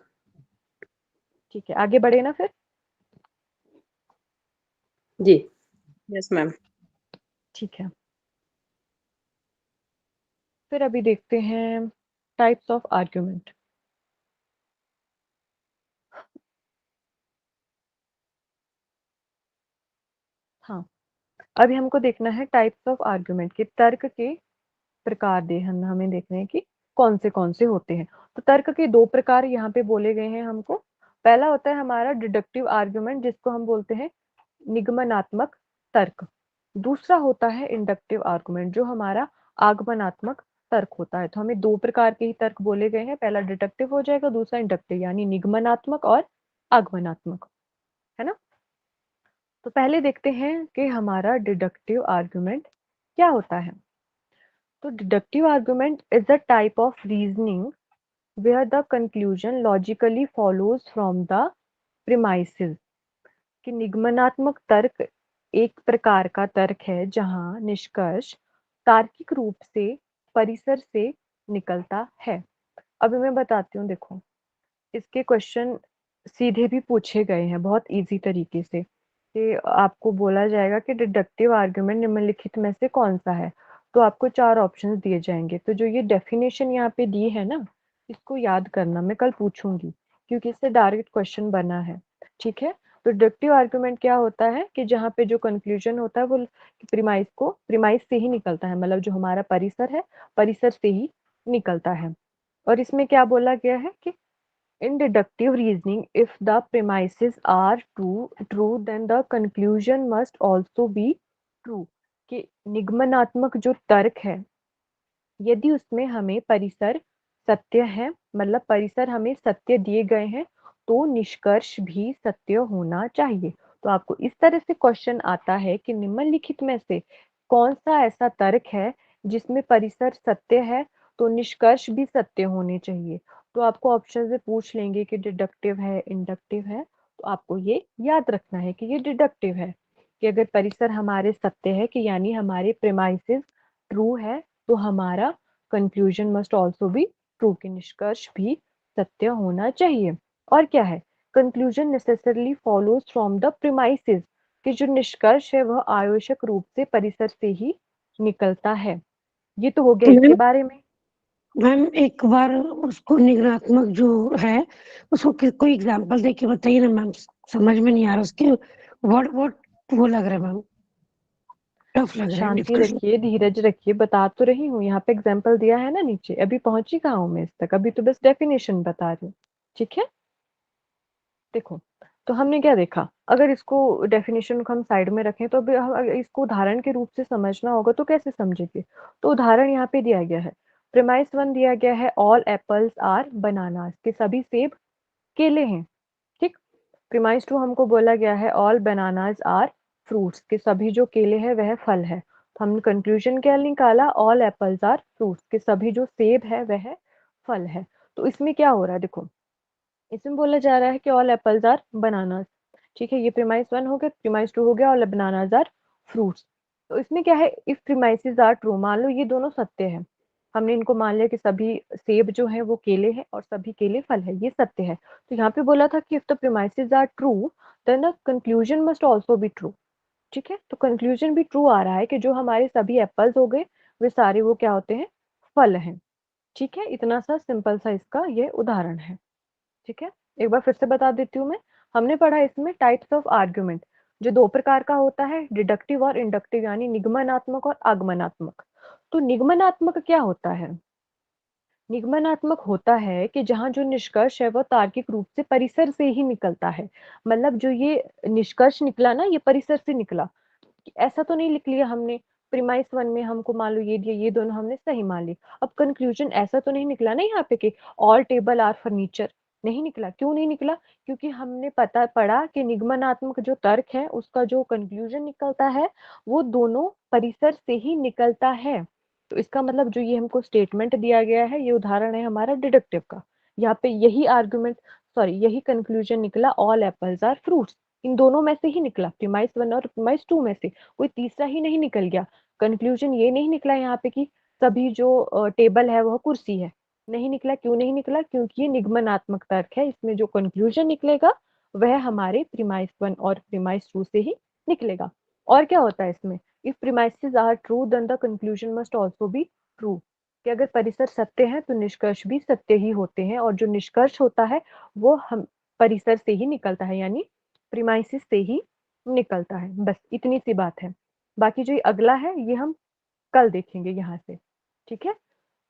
ठीक है, आगे बढ़े ना फिर। जी। Yes ma'am. ठीक है, फिर अभी देखते हैं टाइप्स ऑफ आर्ग्यूमेंट। हाँ, अभी हमको देखना है टाइप्स ऑफ आर्ग्यूमेंट के तर्क के प्रकार दे हम हमें देखना है कि कौन से होते हैं। तो तर्क के दो प्रकार यहाँ पे बोले गए हैं हमको। पहला होता है हमारा डिडक्टिव आर्ग्यूमेंट, जिसको हम बोलते हैं निगमनात्मक तर्क। दूसरा होता है इंडक्टिव आर्गुमेंट, जो हमारा आगमनात्मक तर्क होता है। तो हमें दो प्रकार के ही तर्क बोले गए हैं, पहला डिडक्टिव हो जाएगा, दूसरा इंडक्टिव, यानी निगमनात्मक और आगमनात्मक, है ना। तो पहले देखते हैं कि हमारा डिडक्टिव आर्गुमेंट क्या होता है। तो deductive argument is a type of reasoning where the conclusion logically follows from the premises। कि निगमनात्मक तर्क एक प्रकार का तर्क है जहां निष्कर्ष तार्किक रूप से परिसर से निकलता है। अभी मैं बताती हूँ, देखो इसके क्वेश्चन सीधे भी पूछे गए हैं बहुत इजी तरीके से, कि आपको बोला जाएगा कि डिडक्टिव आर्गुमेंट निम्नलिखित में से कौन सा है, तो आपको चार ऑप्शंस दिए जाएंगे। तो जो ये डेफिनेशन यहाँ पे दी है ना, इसको याद करना, मैं कल पूछूंगी क्योंकि इससे डायरेक्ट क्वेश्चन बना है। ठीक है, तो डिडक्टिव आर्गुमेंट क्या होता है कि जहाँ पे जो कंक्लूजन होता है वो प्रिमाइस से ही निकलता है, मतलब जो हमारा परिसर है परिसर से ही निकलता है। और इसमें क्या बोला गया है कि in deductive reasoning, if the premises are true, then the conclusion must also be true। कि निगमनात्मक जो तर्क है, यदि उसमें हमें परिसर सत्य है, मतलब परिसर हमें सत्य दिए गए हैं, तो निष्कर्ष भी सत्य होना चाहिए। तो आपको इस तरह से क्वेश्चन आता है कि निम्नलिखित में से कौन सा ऐसा तर्क है जिसमें परिसर सत्य है, तो निष्कर्ष भी सत्य होने चाहिए। तो आपको ऑप्शन से पूछ लेंगे कि डिडक्टिव है इंडक्टिव है, तो आपको ये याद रखना है कि ये डिडक्टिव है, कि अगर परिसर हमारे सत्य है कि यानी हमारे प्रेमाइसेस ट्रू है, तो हमारा conclusion must also be true, कि निष्कर्ष भी सत्य होना चाहिए। और क्या है, conclusion necessarily follows from the premises, कि जो निष्कर्ष है वह आवश्यक रूप से परिसर से ही निकलता है। ये तो हो गया इसके बारे में। मैम एक बार उसको निगरात्मक जो है उसको कोई एग्जांपल दे के बताइए ना मैम, समझ में नहीं आ रहा उसके वर्ड वो लग रहा है मैम, टफ लग रहा है शांति डिस्कशन। रखिए, धीरज रखिए, बता तो रही हूँ, यहाँ पे एग्जाम्पल दिया है ना नीचे, अभी पहुंची कहाँ हूँ मैं इस तक, अभी तो बस डेफिनेशन बता रही हूँ। ठीक है, देखो, तो हमने क्या देखा, अगर इसको डेफिनेशन को हम साइड में रखें तो अभी अगर इसको उदाहरण के रूप से समझना होगा तो कैसे समझेंगे। तो उदाहरण यहाँ पे दिया गया है, प्रेमाइस 1 दिया गया है, ऑल एप्पल्स आर बनानास, के सभी सेब केले हैं। ठीक, प्रीमाइस 2 हमको बोला गया है, ऑल बनानास आर फ्रूट्स, के सभी जो केले हैं वह फल है। तो हमने कंक्लूजन क्या निकाला, ऑल एप्पल्स आर फ्रूट्स, के सभी जो सेब है वह फल है। तो इसमें क्या हो रहा है, देखो इसमें बोला जा रहा है कि ऑल एप्पल्स आर बनानास, ठीक है, ये प्रीमाइस 1 हो गया, प्रीमाइस 2 हो गया, ऑल बनानास आर फ्रूट्स। तो इसमें क्या है, इफ प्रीमाइसेस आर ट्रू, मान लो ये दोनों सत्य है, हमने इनको मान लिया कि सभी सेब जो है वो केले हैं और सभी केले फल है, ये सत्य है। तो यहाँ पे बोला था कि if the premises are true then the conclusion must also be true, ठीक है। तो कंक्लूजन भी ट्रू आ रहा है कि जो हमारे सभी एप्पल्स हो गए वे सारे वो क्या होते हैं, फल हैं, ठीक है। इतना सा सिंपल सा इसका ये उदाहरण है, ठीक है। एक बार फिर से बता देती हूँ मैं, हमने पढ़ा इसमें टाइप्स ऑफ आर्ग्यूमेंट, जो दो प्रकार का होता है, डिडक्टिव और इंडक्टिव, यानी निगमनात्मक और आगमनात्मक। तो निगमनात्मक क्या होता है, निगमनात्मक होता है कि जहां जो निष्कर्ष है वो तार्किक रूप से परिसर से ही निकलता है, मतलब जो ये निष्कर्ष निकला ना, ये परिसर से निकला, ऐसा तो नहीं लिख लिया हमने प्रीमाइस 1 में हमको मान लो ये दिया, ये दोनों हमने सही मान ली, अब कंक्लूजन ऐसा तो नहीं निकला ना यहाँ पे कि ऑल टेबल आर फर्नीचर, नहीं निकला। क्यों नहीं निकला, क्योंकि हमने पता पढ़ा कि निगमनात्मक जो तर्क है उसका जो कंक्लूजन निकलता है वो दोनों परिसर से ही निकलता है। तो इसका मतलब जो ये हमको स्टेटमेंट दिया गया है, ये उदाहरण है हमारा डिडक्टिव का, यहाँ पे यही आर्गुमेंट, सॉरी यही कंक्लूजन निकला, ऑल एप्पल्स आर फ्रूट्स, इन दोनों में से ही निकला, प्रीमाइस 1 और प्रीमाइस 2 में से, कोई तीसरा ही नहीं निकल गया। कंक्लूजन ये नहीं निकला यहाँ पे कि सभी जो टेबल है वह कुर्सी है, नहीं निकला। क्यों नहीं निकला, क्योंकि ये निगमनात्मक तर्क है, इसमें जो कंक्लूजन निकलेगा वह हमारे प्रीमाइस 1 और प्रीमाइस 2 से ही निकलेगा। और क्या होता है इसमें, if premises are true then the conclusion must also be true, कि अगर परिसर सत्य है तो निष्कर्ष भी सत्य ही होते हैं, और जो निष्कर्ष होता है वो हम परिसर से ही निकलता है, यानी प्रीमाइसिस से ही निकलता है। बस इतनी सी बात है, बाकी जो ये अगला है ये हम कल देखेंगे यहाँ से, ठीक है।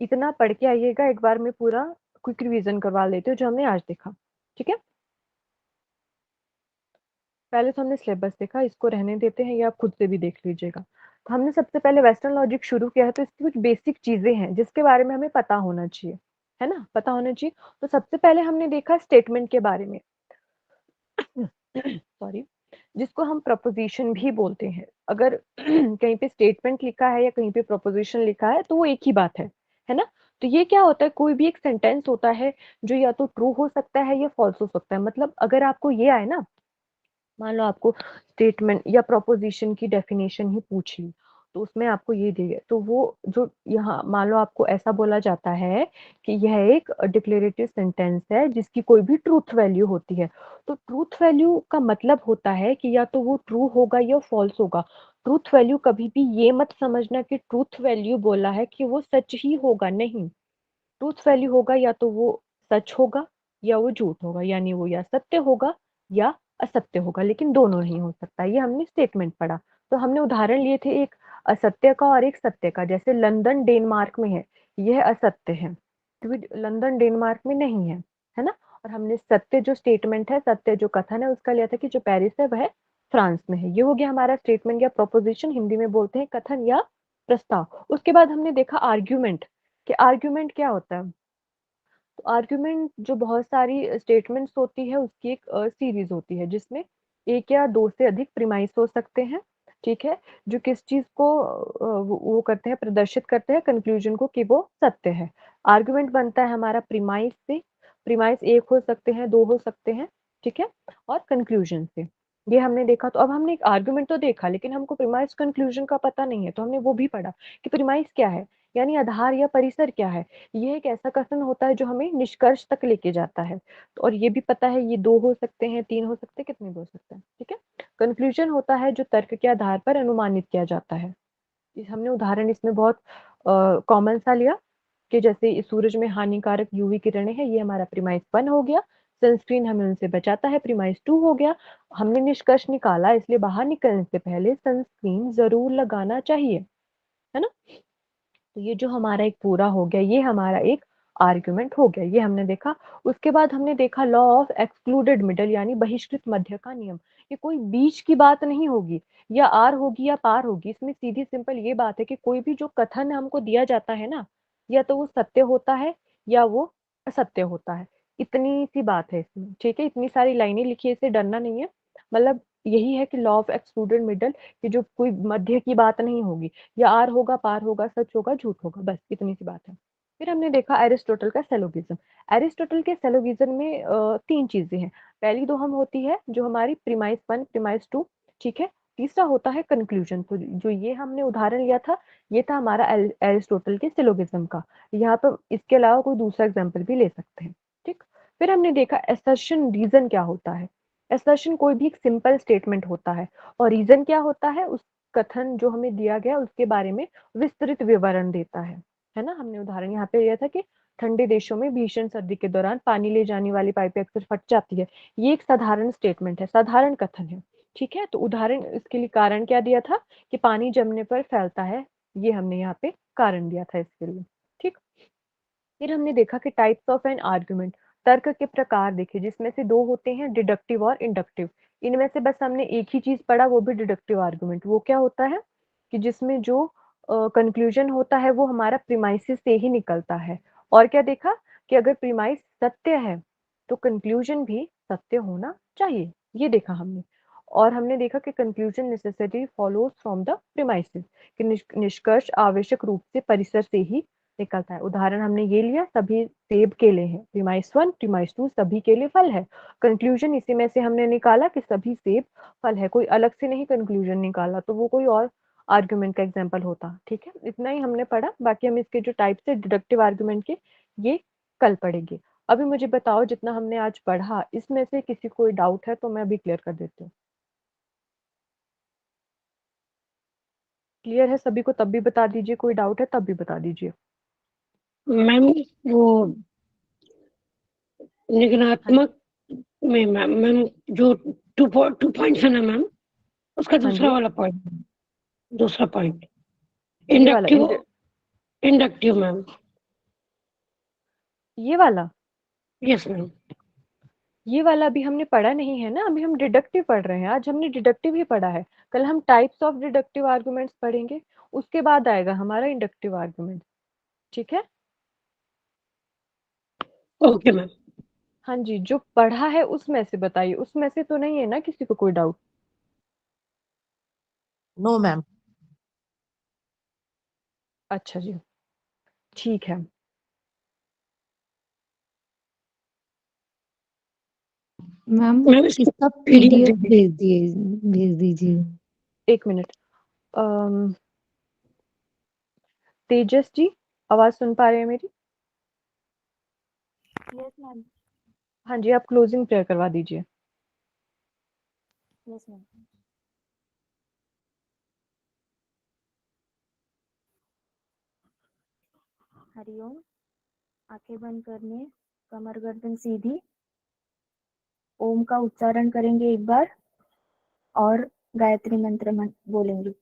इतना पढ़ के आइएगा, एक बार मैं पूरा क्विक रिवीजन करवा लेती हूँ जो हमने आज देखा, ठीक है। पहले तो हमने सिलेबस देखा, इसको रहने देते हैं, या आप खुद से भी देख लीजिएगा। तो हमने सबसे पहले वेस्टर्न लॉजिक शुरू किया है, तो इसकी कुछ बेसिक चीजें हैं जिसके बारे में हमें पता होना चाहिए, है ना, पता होना चाहिए। तो सबसे पहले हमने देखा स्टेटमेंट के बारे में सॉरी, जिसको हम प्रपोजिशन भी बोलते हैं। अगर कहीं पे स्टेटमेंट लिखा है या कहीं पे प्रपोजिशन लिखा है तो वो एक ही बात है ना। तो ये क्या होता है, कोई भी एक सेंटेंस होता है जो या तो ट्रू हो सकता है या फॉल्स हो सकता है। मतलब अगर आपको ये आए ना, मान लो आपको स्टेटमेंट या प्रोपोजिशन की डेफिनेशन ही पूछ ली, तो उसमें आपको ये दिए, तो वो जो यहाँ मान लो आपको ऐसा बोला जाता है कि यह एक डिक्लेरेटिव सेंटेंस है जिसकी कोई भी ट्रूथ वैल्यू होती है। तो ट्रूथ वैल्यू का मतलब होता है कि या तो वो ट्रू होगा या फॉल्स होगा। ट्रूथ वैल्यू कभी भी ये मत समझना कि ट्रूथ वैल्यू बोला है कि वो सच ही होगा, नहीं। ट्रूथ वैल्यू होगा या तो वो सच होगा या वो झूठ होगा, यानी वो या सत्य होगा या असत्य होगा, लेकिन दोनों नहीं हो सकता। ये हमने स्टेटमेंट पढ़ा। तो हमने उदाहरण लिए थे एक असत्य का और एक सत्य का, जैसे लंदन डेनमार्क में है, यह असत्य है क्योंकि लंदन डेनमार्क में नहीं है ना। और हमने सत्य जो स्टेटमेंट है, सत्य जो कथन है, उसका लिया था कि जो पेरिस है वह फ्रांस में है। ये हो गया हमारा स्टेटमेंट या प्रोपोजिशन, हिंदी में बोलते हैं कथन या प्रस्ताव। उसके बाद हमने देखा आर्ग्यूमेंट, कि आर्ग्यूमेंट क्या होता है। तो आर्ग्यूमेंट जो बहुत सारी स्टेटमेंट्स होती है उसकी एक सीरीज होती है, जिसमें एक या दो से अधिक प्रीमाइस हो सकते हैं, ठीक है, जो किस चीज को वो करते हैं, प्रदर्शित करते हैं कंक्लूजन को कि वो सत्य है। आर्ग्यूमेंट बनता है हमारा प्रीमाइस से, प्रीमाइस एक हो सकते हैं, दो हो सकते हैं, ठीक है, और कंक्लूजन से। ये हमने देखा। तो अब हमने एक आर्ग्यूमेंट तो देखा, लेकिन हमको प्रीमाइस कंक्लूजन का पता नहीं है, तो हमने वो भी पढ़ा कि प्रीमाइस क्या है, यानी आधार या परिसर क्या है। ये एक ऐसा कथन होता है जो हमें निष्कर्ष तक लेके जाता है। तो और ये भी पता है ये दो हो सकते हैं, तीन हो सकते हैं, कितने भी हो सकते हैं, ठीक है। कंक्लूजन होता है जो तर्क के आधार पर अनुमानित किया जाता है। हमने उदाहरण इसमें बहुत कॉमन सा लिया कि जैसे इस सूरज में हानिकारक यूवी किरणें हैं, ये हमारा प्रीमाइस 1 हो गया। सनस्क्रीन हमें उनसे बचाता है, प्रीमाइस 2 हो गया। हमने निष्कर्ष निकाला, इसलिए बाहर निकलने से पहले सनस्क्रीन जरूर लगाना चाहिए, है ना। तो ये जो हमारा एक पूरा हो गया, ये हमारा एक आर्गुमेंट हो गया, ये हमने देखा। उसके बाद हमने देखा लॉ ऑफ एक्सक्लूडेड मिडल, यानी बहिष्कृत मध्य का नियम। ये कोई बीच की बात नहीं होगी, या आर होगी या पार होगी। इसमें सीधी सिंपल ये बात है कि कोई भी जो कथन हमको दिया जाता है ना, या तो वो सत्य होता है या वो असत्य होता है। इतनी सी बात है इसमें, ठीक है। इतनी सारी लाइनें लिखी है, इससे डरना नहीं है। मतलब यही है कि लॉ ऑफ एक्सक्लूडेड मिडल, कि जो कोई मध्य की बात नहीं होगी, या आर होगा, पार होगा, सच होगा, झूठ होगा, बस इतनी सी बात है। फिर हमने देखा एरिस्टोटल का सेलोगिज्म। एरिस्टोटल के सेलोगिज्म में 3 चीजें हैं। पहली 2 हम होती है जो हमारी प्रीमाइस 1, प्रीमाइस 2, ठीक है। तीसरा होता है कंक्लूजन। तो जो ये हमने उदाहरण लिया था, ये था हमारा एरिस्टोटल के सिलोगिज्म का। यहाँ पर इसके अलावा कोई दूसरा एग्जाम्पल भी ले सकते हैं, ठीक। फिर हमने देखा असर्शन रीजन क्या होता है। असर्शन कोई भी एक सिंपल स्टेटमेंट होता है, और रीजन क्या होता है, उस कथन जो हमें दिया गया उसके बारे में विस्तृत विवरण देता है ना। हमने उदाहरण यहाँ पे लिया था कि ठंडे देशों में भीषण सर्दी के दौरान पानी ले जाने वाली पाइपें अक्सर फट जाती है। ये एक साधारण स्टेटमेंट है, साधारण कथन है, ठीक है। तो उदाहरण इसके लिए कारण क्या दिया था कि पानी जमने पर फैलता है, ये हमने यहाँ पे कारण दिया था इसके लिए, ठीक। फिर हमने देखा कि टाइप्स ऑफ एन आर्गुमेंट, तर्क के प्रकार देखे, जिसमें से 2 होते हैं, डिडक्टिव और इंडक्टिव। इनमें से बस हमने एक ही चीज पढ़ा, वो भी डिडक्टिव आर्गुमेंट। वो क्या होता है कि जिसमें जो कंक्लूजन होता है वो हमारा प्रीमाइसिस से ही निकलता है। और क्या देखा कि अगर प्रीमाइस सत्य है तो कंक्लूजन भी सत्य होना चाहिए, ये देखा हमने। और हमने देखा कि conclusion necessary follows from the premises, कि निष्कर्ष आवश्यक रूप से परिसर से ही निकलता है। उदाहरण हमने ये लिया, सभी सेब केले हैं, प्रीमाइस 1 प्रीमाइस 2 सभी केले फल है। कंक्लूजन इसी में से हमने निकाला कि सभी सेब फल है, कोई अलग से नहीं कंक्लूजन निकाला, तो वो कोई और आर्गुमेंट का एग्जांपल होता, ठीक है। इतना ही हमने पढ़ा, बाकी हम इसके जो टाइप्स है डिडक्टिव आर्गुमेंट के, ये कल पढ़ेंगे। अभी मुझे बताओ, जितना हमने आज पढ़ा इसमें से किसी को कोई डाउट है तो मैं अभी क्लियर कर देती हूँ। क्लियर है सभी को? तब भी बता दीजिए, कोई डाउट है तब भी बता दीजिए। मैम वो निगनात्मक में मैम जो 2 पॉइंट्स है ना मैम, उसका हाँ दूसरा जी, वाला पॉइंट, दूसरा पॉइंट ये वाला इंडक्टिव मैम। ये वाला यस मैम। ये वाला अभी हमने पढ़ा नहीं है ना, अभी हम डिडक्टिव पढ़ रहे हैं। आज हमने डिडक्टिव ही पढ़ा है, कल हम टाइप्स ऑफ डिडक्टिव आर्गुमेंट्स पढ़ेंगे, उसके बाद आएगा हमारा इंडक्टिव आर्गुमेंट, ठीक है। Okay ma'am. हाँ जी, जो पढ़ा है उसमें से बताइए, उसमें से तो नहीं है ना किसी को कोई डाउट? No ma'am. अच्छा जी, ठीक है। मैम मैम इसकी इसका PDF पीडीएफ भेज दीजिए। एक मिनट, तेजस जी आवाज सुन पा रहे हैं मेरी? Yes ma'am. हाँ जी, आप क्लोजिंग प्रेयर करवा दीजिए। Yes ma'am. हरिओम। आंखें बंद करने, कमर गर्दन सीधी, ओम का उच्चारण करेंगे एक बार और गायत्री मंत्र बोलेंगे।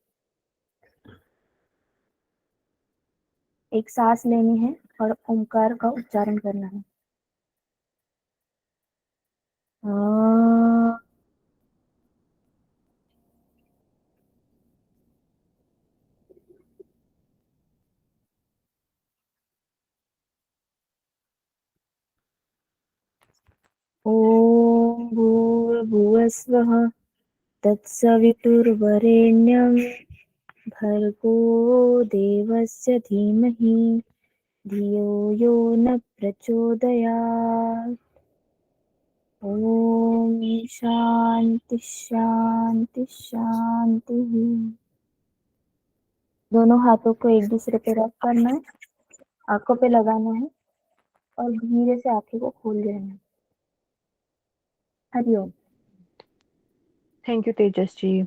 एक सांस लेनी है और ओमकार का उच्चारण करना है। ॐ भूर्भुवस्वः तत्सवितुर्वरेण्यं भर्गो देवस्य धीमहि धियो यो न प्रचोदयात्। ॐ शांति शांति शांति। दोनों हाथों को एक दूसरे पे रख करना है, आंखों पे लगाना है और धीरे से आंखें को खोल देना है। हरिओम। Thank you Tejas ji.